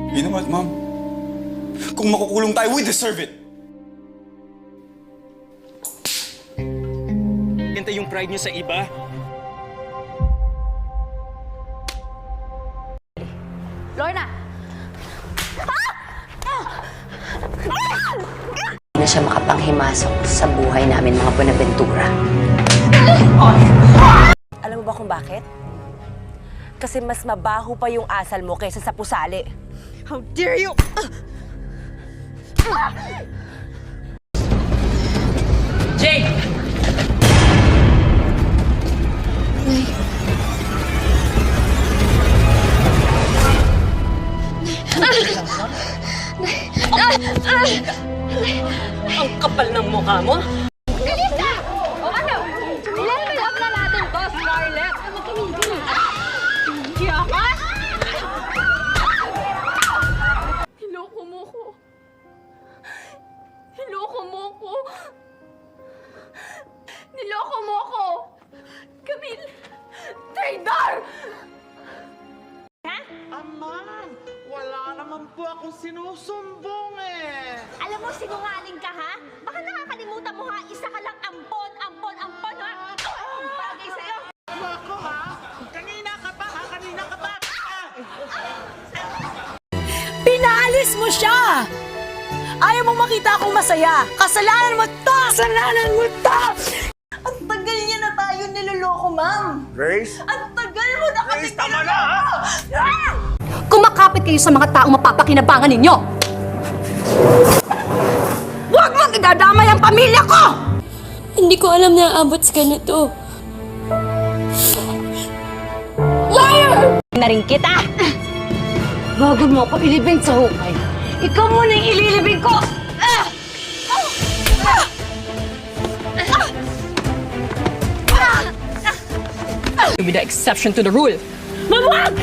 You know what, Mom? Kung makukulong tayo, we deserve it! Hintay yung pride niyo sa iba. Lorna! Na siya makapanghimasok sa buhay namin, mga Buenaventura. Alam mo ba kung bakit? Kasi mas mabaho pa yung asal mo kaysa sa pusali. How dare you! Jake! Ang kapal ng mukha mo! Bilis ka! O ano? Level up na natin to, Scarlett! Magkamigil! Hindi ako! Niloko mo ko. Niloko mo ko. Niloko mo ko! Camille! Traidor! Ama, wala naman po akong sinusumbong eh. Alam mo, sinungaling ka, ha? Baka nakakalimutan mo, ha? Isa ka lang ampon, ha? Ang bagay sa'yo! Ako ha? Kanina ka pa ha? Kanina ka pa? Pinaalis mo siya! Ayaw mong makita akong masaya! Kasalanan mo to! Kasalanan mo to! Ang tagal niya na tayo niloloko, ma'am! Grace? Ang tagal mo na kami Tama na, ha? Kumakapit kayo sa mga taong mapapakinabangan ninyo! Huwag mong idadamay ang pamilya ko! Hindi ko alam na aabot sa ganito. Na rin kita! Bago mo ako ilibing sa hukay, ikaw muna yung ililibing ko! To be the exception to the rule. Mamuwag!